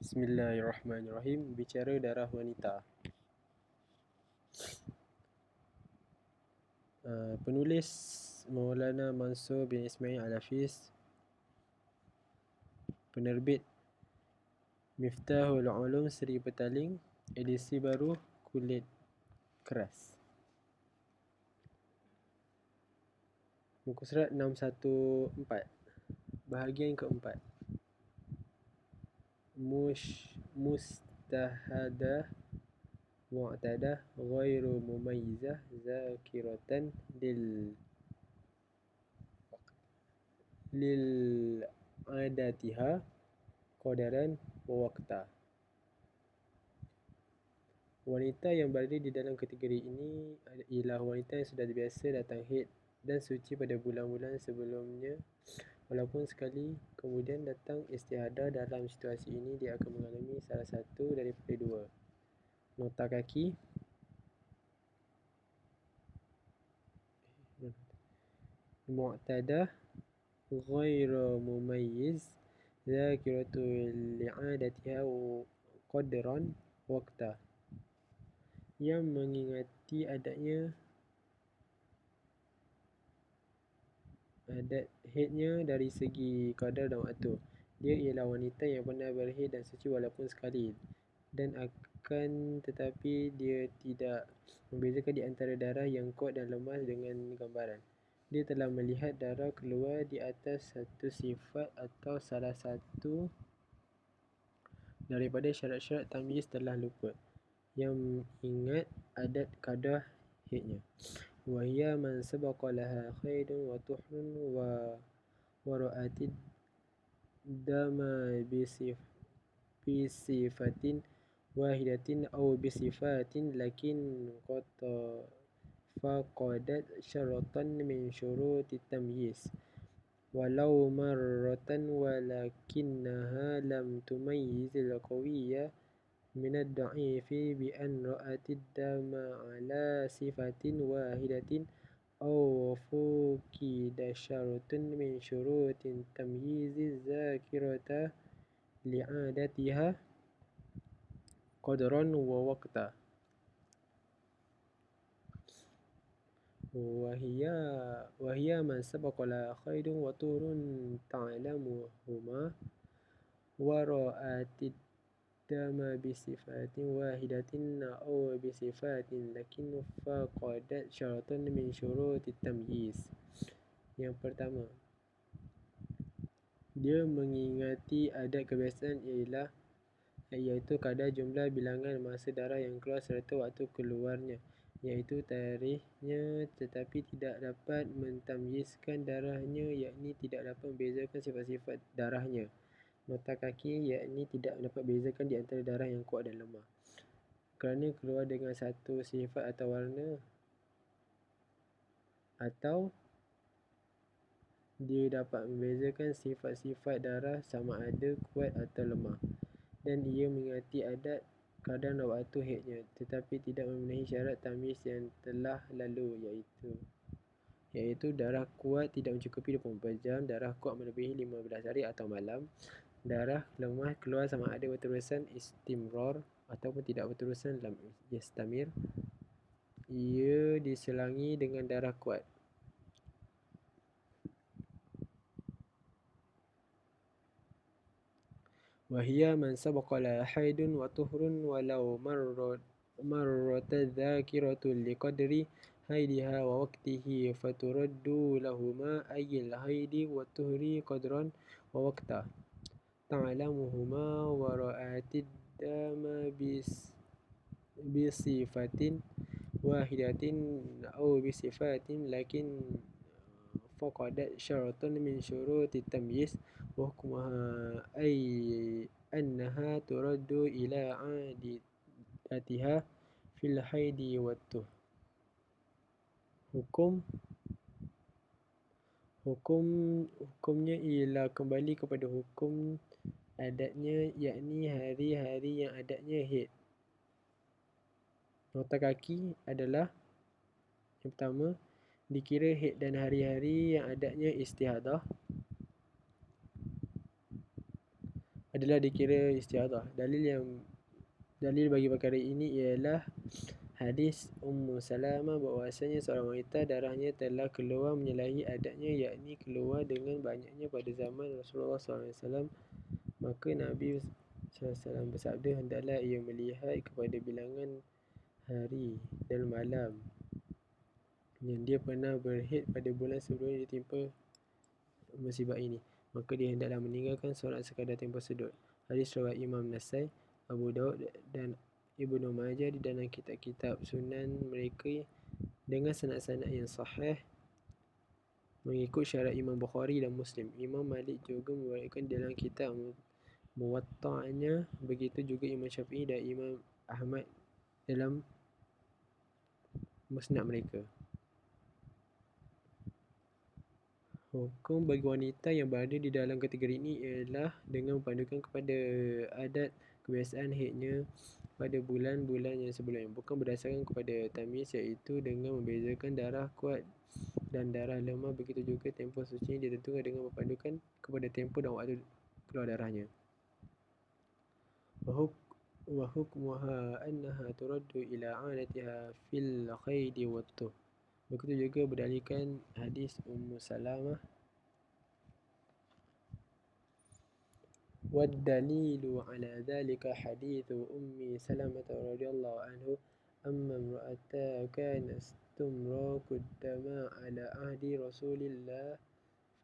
Bismillahirrahmanirrahim. Bicara darah wanita. Penulis Maulana Mansur bin Ismail Al-Hafiz. Penerbit Miftahul Ulum Seri Petaling. Edisi baru, kulit keras. Muka surat 614. Bahagian keempat. Mustahadah mu'tadah ghairu mumayyizah zakiratan lil adatiha qadaran wa waqta. Wanita yang berada di dalam kategori ini ialah wanita yang sudah biasa datang haid dan suci pada bulan-bulan sebelumnya. Walaupun sekali kemudian datang istihadah, dalam situasi ini dia akan mengalami salah satu daripada dua. Nota kaki. Mu'tadah ghairu mumayyiz zakiratu li'adatiha qadran waqta, yang mengingati adat haidnya dari segi kadar dan waktu. Dia ialah wanita yang pernah berhaid dan suci walaupun sekali, dan akan tetapi dia tidak membezakan di antara darah yang kuat dan lemah dengan gambaran. Dia telah melihat darah keluar di atas satu sifat atau salah satu daripada syarat-syarat tamyiz telah luput, yang ingat adat kadar haidnya. Wahia man sabaqa laha khaydun wa tuhrun wa ra'atid dama bisifatin wahidatin aw bisifatin lakin faqadat syaratan min syuruti tamyiz walau marratan walakinnaha lam tumayyiz al-qawiyya min ad-da'ifi bi an ra'atid dama ala sifatin wahidatin aw fuqida syartun min syurutin tamyiz zakirata li'adatiha qadran wa waqta. Wahia man sabaqa la khaydun wa turun ta'lamuhuma wa ra'atid dama bisifatin wahidatin aw bisifatin lakin faqadat syaratan min syuruti tamyiz. Yang pertama, dia mengingati adat kebiasaan iaitu kadar jumlah bilangan masa darah yang keluar serta waktu keluarnya, iaitu tarikhnya, tetapi tidak dapat mentamyizkan darahnya, yakni tidak dapat membezakan sifat-sifat darahnya. Nota kaki, yakni tidak dapat membezakan di antara darah yang kuat dan lemah kerana keluar dengan satu sifat atau warna, atau dia dapat membezakan sifat-sifat darah sama ada kuat atau lemah, dan ia mengingati adat kadar dan waktu haidnya, tetapi tidak memenuhi syarat tamyiz yang telah lalu, iaitu darah kuat tidak mencukupi 24 jam, darah kuat melebihi 15 hari atau malam, darah lemah keluar sama ada berterusan istimrar ataupun tidak berterusan lam yastamir, ia diselangi dengan darah kuat. Wahia man sabaqa la haidun wa tuhrun walau marratan dhakiratun liqadri haidiha wa waqtihi faturaddu lahuma ayil haidi wa tuhri qadran wa waqta ta'lamuhuma wa ra'atid dama bisifatin wahidatin aw bisifatin lakin faqadat syaratan min syuruti tamyiz wa hukmuha ay annaha turaddu ila adatiha fil haidi wa hukumnya ialah kembali kepada hukum adatnya, yakni hari-hari yang adatnya haid. Nota kaki adalah: yang pertama, dikira haid dan hari-hari yang adatnya istihadah adalah dikira istiadah. Dalil bagi perkara ini ialah hadis Ummu Salamah bahwasanya seorang wanita darahnya telah keluar menyalahi adatnya, yakni keluar dengan banyaknya pada zaman Rasulullah SAW. Maka Nabi SAW bersabda, hendaklah ia melihat kepada bilangan hari dan malam yang dia pernah berhaid pada bulan sebelum ditimpa musibah ini, maka dia hendaklah meninggalkan solat sekadar tempoh sudut. Hadis riwayat Imam Nasai, Abu Daud dan Ibnu Majah di dalam kitab-kitab sunan mereka dengan sanad-sanad yang sahih mengikut syarat Imam Bukhari dan Muslim. Imam Malik juga meriwayatkan dalam kitab Muwatta'nya, begitu juga Imam Syafi'i dan Imam Ahmad dalam musnad mereka. Hukum bagi wanita yang berada di dalam kategori ini ialah dengan mempandukan kepada adat kebiasaan haidnya pada bulan-bulan yang sebelumnya, bukan berdasarkan kepada tamyiz, iaitu dengan membezakan darah kuat dan darah lemah. Begitu juga tempoh suci ditentukan dengan mempandukan kepada tempoh dan waktu keluar darahnya. Wa hukmuha annaha turaddu ila 'adatiha fil khaidi wat tuhur. Begitu juga berdalilkan hadis Ummu Salamah. والدليل على ذلك حديث أم سلمة رضي الله عنه أما امرأة كان استمراق الدماء على عهد رسول الله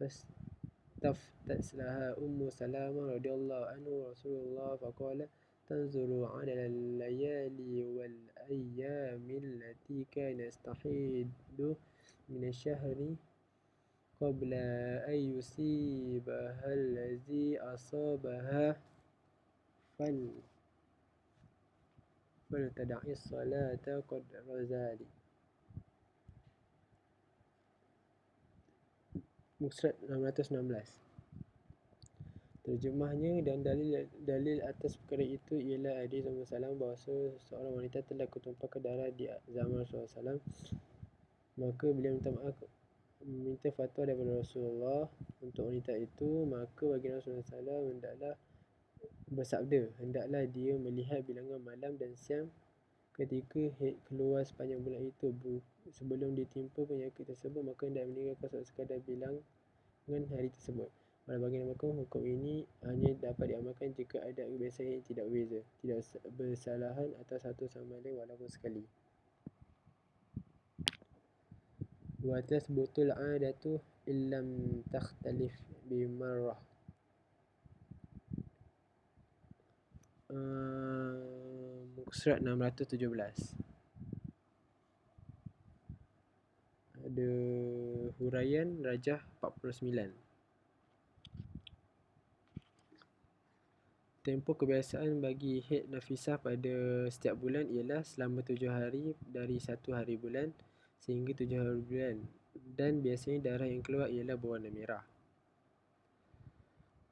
فاستفتت لها أم سلمة رضي الله عنه رسول الله فقال تنظر على الليالي والأيام التي كان يستحيض من الشهر قبل أن يصيبها الذي أصابها فلتدع الصلاة قدر ذلك. Surat 616. Terjemahnya dan dalil atas perkara itu ialah hadis Ummu Salamah bahawa seorang wanita telah ketumpahkan darah di zaman Rasulullah SAW. Maka beliau meminta fatwa daripada Rasulullah untuk wanita itu. Maka baginda Rasulullah SAW hendaklah bersabda, hendaklah dia melihat bilangan malam dan siang ketika haid keluar sepanjang bulan itu. Sebelum ditimpa penyakit tersebut, maka hendak meninggalkan solat sekadar bilangan hari tersebut. Pada baginda maka hukum ini hanya dapat diamalkan jika adat kebiasaan haid tidak berbeza, tidak bersalahan atau satu sama lain walaupun sekali. Wa tasbutul 'adatu illam takhtalif bimarrah. Surat 617. Ada huraian Rajah 49. Tempoh kebiasaan bagi haid Nafisah pada setiap bulan ialah selama 7 hari dari 1 hari bulan sehingga 7 hari bulan, dan biasanya darah yang keluar ialah berwarna merah.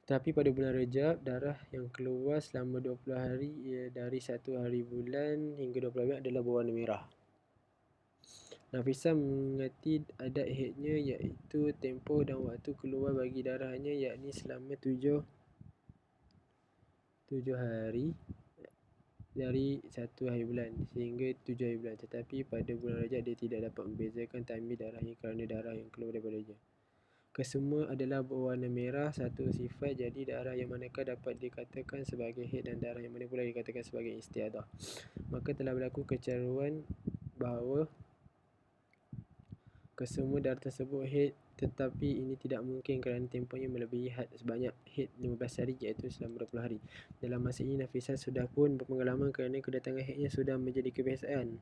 Tapi pada bulan Rejab, darah yang keluar selama 20 hari dari 1 hari bulan hingga 20 hari adalah berwarna merah. Nafisah mengerti adat haidnya, iaitu tempoh dan waktu keluar bagi darahnya, yakni selama 7 hari dari 1 hari bulan sehingga 7 hari bulan. Tetapi pada bulan Rajab dia tidak dapat membezakan tamyiz darahnya kerana darah yang keluar daripadanya kesemua adalah berwarna merah, satu sifat. Jadi darah yang manakah dapat dikatakan sebagai haid dan darah yang mana pula dikatakan sebagai istiadah. Maka telah berlaku kecaruan bahawa kesemua darah tersebut haid, tetapi ini tidak mungkin kerana tempohnya melebihi had sebanyak haid 15 hari, iaitu selama 20 hari. Dalam masa ini Nafisah sudah pun berpengalaman kerana kedatangan haidnya sudah menjadi kebiasaan,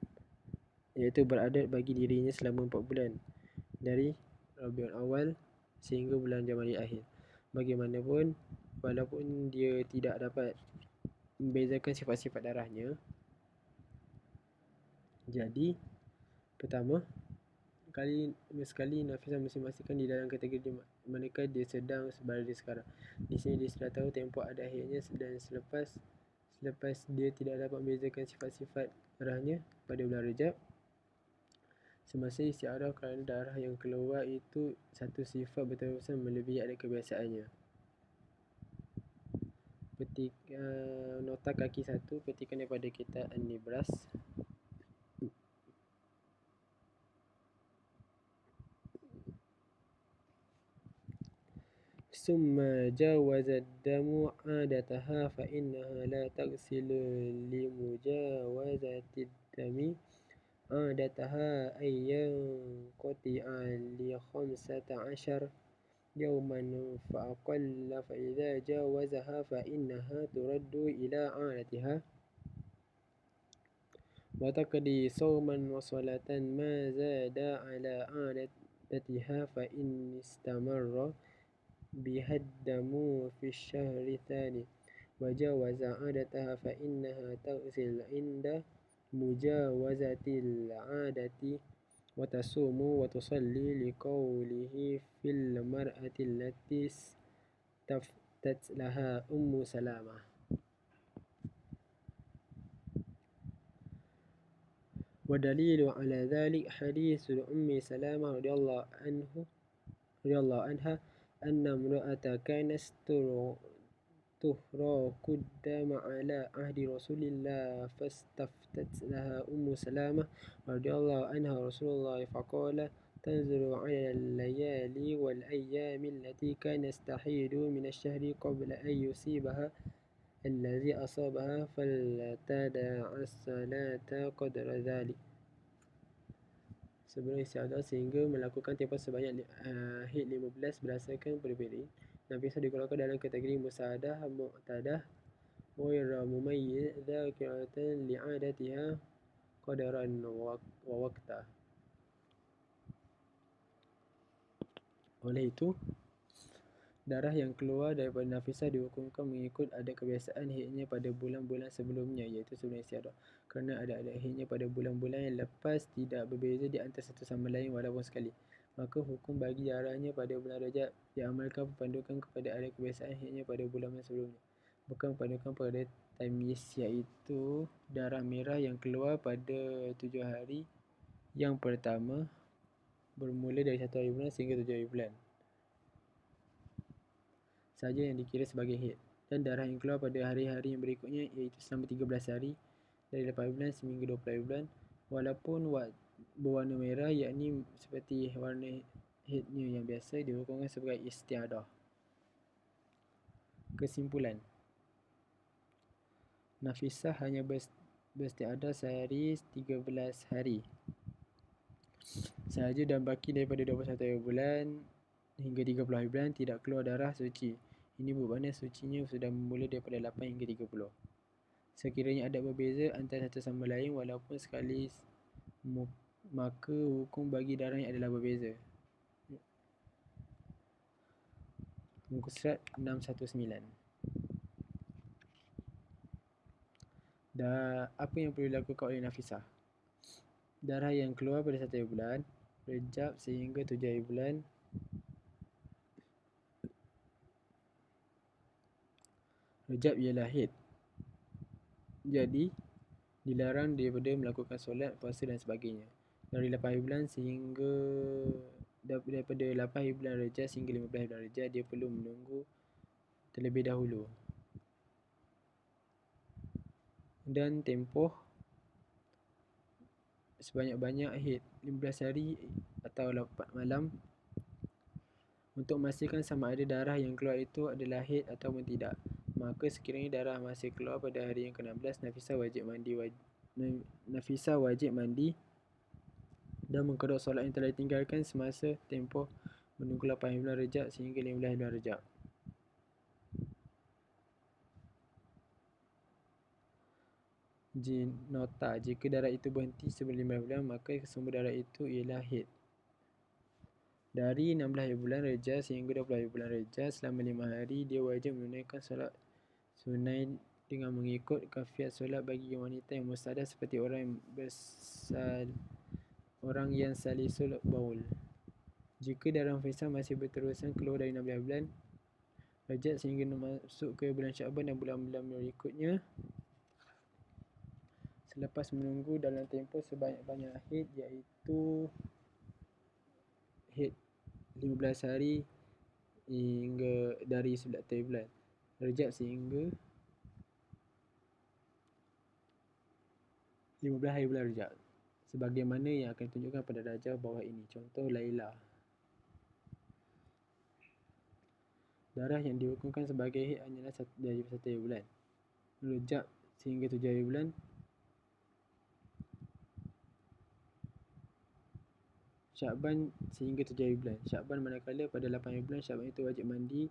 iaitu beradat bagi dirinya selama 4 bulan dari Rabiul Awal sehingga bulan Jamadil Akhir. Bagaimanapun, walaupun dia tidak dapat membezakan sifat-sifat darahnya, jadi pertama sekali Nafisah mesti memastikan di dalam kategori manakah dia sedang berada sekarang. Di sini dia sudah tahu tempoh adat haidnya, dan selepas dia tidak dapat membezakan sifat-sifat darahnya pada bulan Rejab semasa istiadah kerana darah yang keluar itu satu sifat berterusan melebihi adat kebiasaannya. nota kaki 1, petikan daripada kitab An-Nibras. ثم جاوز الدم عادتها فإنها لا تغسل لمجاوزة الدم عادتها أن ينقطع ل15 يوما فأقل فإذا جاوزها فإنها ترد إلى عادتها وتقضي صوما وصلاة ما زاد على عادتها فإن استمر بها الدم في الشهر الثاني وجاوز عادتها فإنها تغسل عند مجاوزة العادة وتصوم وتصلي لقوله في المرأة التي استفتت لها سلامة. ودليل على ذلك حديث سلامة رضي الله عنها أن امرأة كانت تهراق الدم على عهد رسول الله فاستفتت لها سلامة رضي الله عنها رسول الله فقال تنظر على الليالي والأيام التي كانت تحيض من الشهر قبل أن يصيبها الذي أصابها فلتدع الصلاة قدر ذلك sebelum istiadah sehingga melakukan tempoh sebanyak haid 15 berdasarkan perbedaan. Nafisah digolongkan dalam kategori musahadah, mu'tadah, ghaira mumayyiz, dzakiratan li'adatiha qadaran wa waqta. Oleh itu, darah yang keluar daripada Nafisah dihukumkan mengikut adat kebiasaan haidnya pada bulan-bulan sebelumnya, iaitu sebelum istiadah. Kerana adat-adat haidnya pada bulan-bulan yang lepas tidak berbeza di antara satu sama lain walaupun sekali, maka hukum bagi darahnya pada bulan Rajab diamalkan berpandukan kepada adat kebiasaan haidnya pada bulan-bulan sebelumnya, bukan berpandukan pada tamyiz, iaitu darah merah yang keluar pada 7 hari yang pertama bermula dari 1 hari bulan sehingga 7 hari bulan saja yang dikira sebagai haid, dan darah yang keluar pada hari-hari yang berikutnya iaitu selama 13 hari dari 8 bulan sehingga 20 hari bulan walaupun berwarna merah, yakni seperti warna haidnya yang biasa, dihukumkan sebagai istiadah. Kesimpulan, Nafisah hanya beristiadah sehari 13 hari sahaja dan baki daripada 21 hari bulan hingga 30 hari bulan tidak keluar darah suci. Ini bermakna sucinya sudah bermula daripada 8 hingga 30. Sekiranya ada berbeza antara satu sama lain walaupun sekali, maka hukum bagi darahnya adalah berbeza. Muka surat 619. Apa yang perlu dilakukan oleh Nafisah? Darah yang keluar pada 1 hari bulan Rejab sehingga 7 hari bulan Rejab ialah haid, jadi dilarang daripada melakukan solat, puasa dan sebagainya. Dari 8 hari bulan sehingga daripada 8 hari bulan Rejab sehingga 15 hari bulan Rejab, dia perlu menunggu terlebih dahulu dan tempoh sebanyak-banyak haid 15 hari atau 8 malam untuk memastikan sama ada darah yang keluar itu adalah haid ataupun tidak. Maka sekiranya darah masih keluar pada hari yang ke-16, Nafisah wajib mandi dan mengqada solat yang telah ditinggalkan semasa tempoh menunggu 8 hari bulan Rejab sehingga 15 hari bulan Rejab. Nota, jika darah itu berhenti sebelum 15 bulan, maka sumber darah itu ialah haid. Dari 16 hari bulan Rejab sehingga 20 hari bulan Rejab, selama 5 hari dia wajib menunaikan solat sunai dengan mengikut kafiat solat bagi wanita yang mustahadah seperti orang yang salisul baul. Jika darah Nafisah masih berterusan keluar dari 16 bulan Rejab sehingga masuk ke bulan Sya'ban dan bulan-bulan berikutnya selepas menunggu dalam tempoh sebanyak-banyak haid, iaitu haid 15 hari hingga dari 11 bulan Rejab sehingga 15 hari bulan Rejab. Sebagaimana yang akan ditunjukkan pada darjah bawah ini. Contoh Laila. Darah yang dihukumkan sebagai haid hanyalah dari 1 hari bulan. Rejab sehingga 7 hari bulan. Syakban sehingga 7 hari bulan. Syakban manakala pada 8 hari bulan, Syakban itu wajib mandi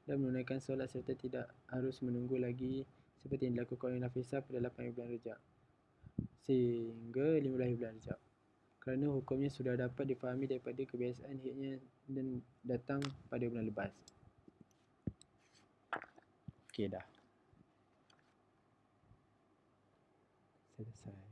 dan menunaikan solat serta tidak harus menunggu lagi seperti yang dilakukan oleh Nafisah pada 8 hari bulan Rejab sehingga 15 hari bulan Rejab. Kerana hukumnya sudah dapat difahami daripada kebiasaan haidnya dan datang pada bulan lepas. Okey dah. Selesai.